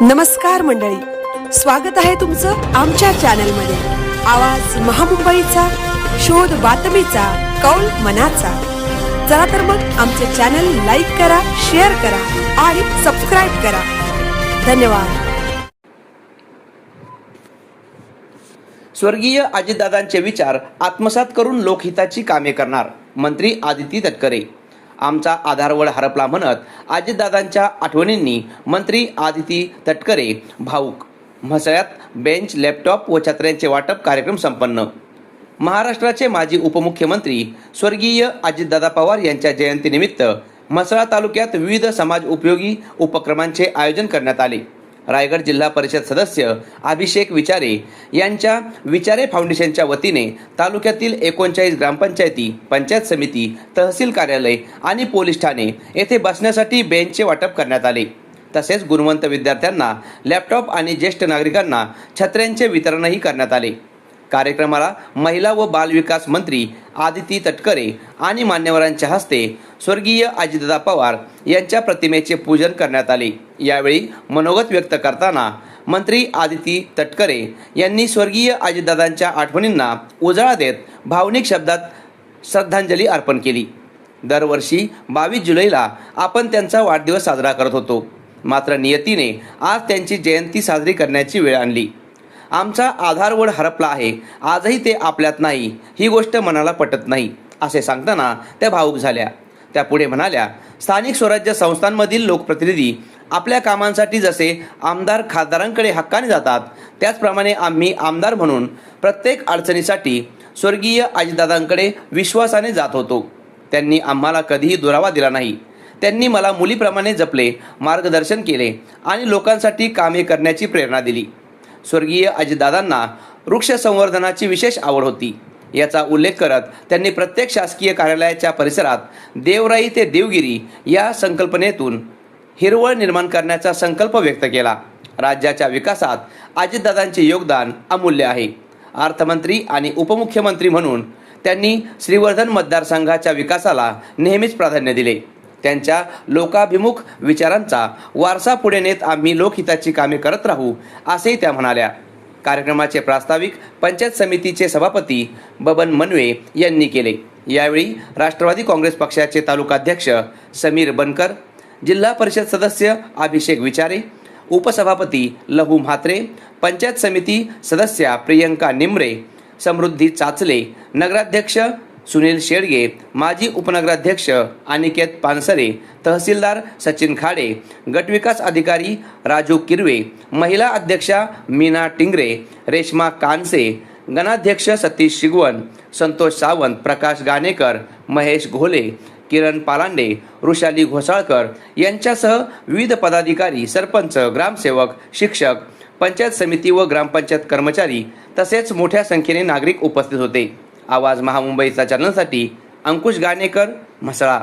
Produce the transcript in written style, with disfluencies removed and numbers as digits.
नमस्कार मंडळी, स्वागत आहे तुमचं आमच्या चॅनलमध्ये। आवाज महामुंबईचा, शोध बातमीचा, कौल मनाचा। चला तर मग आमचे चॅनल लाईक करा, शेअर करा आणि सबस्क्राइब करा। धन्यवाद। स्वर्गीय अजितदादांचे विचार आत्मसात करून लोकहिताची कामे करणार मंत्री आदिती तटकरे। आमचा आधारवड हरपला म्हणत अजितदादांच्या आठवणींनी मंत्री आदिती तटकरे भाऊक। म्हसळ्यात बेंच, लॅपटॉप व छत्र्यांचे वाटप कार्यक्रम संपन्न। महाराष्ट्राचे माजी उपमुख्यमंत्री स्वर्गीय अजितदादा पवार यांच्या जयंतीनिमित्त म्हसळा तालुक्यात विविध समाज उपयोगी उपक्रमांचे आयोजन करण्यात आले। रायगड जिल्हा परिषद सदस्य अभिषेक विचारे यांच्या विचारे फाउंडेशनच्या वतीने तालुक्यातील 39 ग्रामपंचायती, पंचायत समिती, तहसील कार्यालय आणि पोलीस ठाणे येथे बसण्यासाठी बेंचचे वाटप करण्यात आले। तसेच गुणवंत विद्यार्थ्यांना लॅपटॉप आणि ज्येष्ठ नागरिकांना छत्र्यांचे वितरणही करण्यात आले। कार्यक्रमाला महिला व बाल विकास मंत्री आदिती तटकरे आणि मान्यवरांच्या हस्ते स्वर्गीय अजितदादा पवार यांच्या प्रतिमेचे पूजन करण्यात आले। यावेळी मनोगत व्यक्त करताना मंत्री आदिती तटकरे यांनी स्वर्गीय अजितदादांच्या आठवणींना उजाळा देत भावनिक शब्दात श्रद्धांजली अर्पण केली। दरवर्षी 22 जुलैला आपण त्यांचा वाढदिवस साजरा करत होतो, मात्र नियतीने आज त्यांची जयंती साजरी करण्याची वेळ आणली। आमचा आधारवड हरपला आहे, आजही ते आपल्यात नाही, ही गोष्ट मनाला पटत नाही असे सांगताना त्या भावूक झाल्या। त्या पुढे म्हणाल्या, स्थानिक स्वराज्य संस्थांमधील लोकप्रतिनिधी आपल्या कामांसाठी जसे आमदार खासदारांकडे हक्काने जातात, त्याचप्रमाणे आम्ही आमदार म्हणून प्रत्येक अडचणीसाठी स्वर्गीय अजितदादांकडे विश्वासाने जात होतो। त्यांनी आम्हाला कधीही दुरावा दिला नाही। त्यांनी मला मुलीप्रमाणे जपले, मार्गदर्शन केले आणि लोकांसाठी कामे करण्याची प्रेरणा दिली। स्वर्गीय अजितदादांना वृक्ष संवर्धनाची विशेष आवड होती। याचा उल्लेख करत त्यांनी प्रत्येक शासकीय कार्यालयाच्या परिसरात देवराई ते देवगिरी या संकल्पनेतून हिरवळ निर्माण करण्याचा संकल्प व्यक्त केला। राज्याच्या विकासात अजितदादांचे योगदान अमूल्य आहे। अर्थमंत्री आणि उपमुख्यमंत्री म्हणून त्यांनी श्रीवर्धन मतदारसंघाच्या विकासाला नेहमीच प्राधान्य दिले। त्यांच्या लोकाभिमुख विचारांचा वारसा पुढे नेत आम्ही लोकहिताची कामे करत राहू असेही त्या म्हणाल्या। कार्यक्रमाचे प्रास्ताविक पंचायत समितीचे सभापती बबन मनवे यांनी केले। यावेळी राष्ट्रवादी काँग्रेस पक्षाचे तालुकाध्यक्ष समीर बनकर, जिल्हा परिषद सदस्य अभिषेक विचारे, उपसभापती लहू म्हात्रे, पंचायत समिती सदस्या प्रियंका निमरे, समृद्धी चाचले, नगराध्यक्ष सुनील शेडगे, माजी उपनगराध्यक्ष अनिकेत पानसरे, तहसीलदार सचिन खाडे, गटविकास अधिकारी राजू किरवे, महिला अध्यक्षा मीना टिंगरे, रेश्मा कानसे, गणाध्यक्ष सतीश शिगवण, संतोष सावंत, प्रकाश गाणेकर, महेश घोले, किरण पालांडे, वृषाली घोसाळकर यांच्यासह विविध पदाधिकारी, सरपंच, ग्रामसेवक, शिक्षक, पंचायत समिती व ग्रामपंचायत कर्मचारी तसेच मोठ्या संख्येने नागरिक उपस्थित होते। आवाज महामुंबईचा चॅनलसाठी अंकुश गाणेकर, म्हसळा।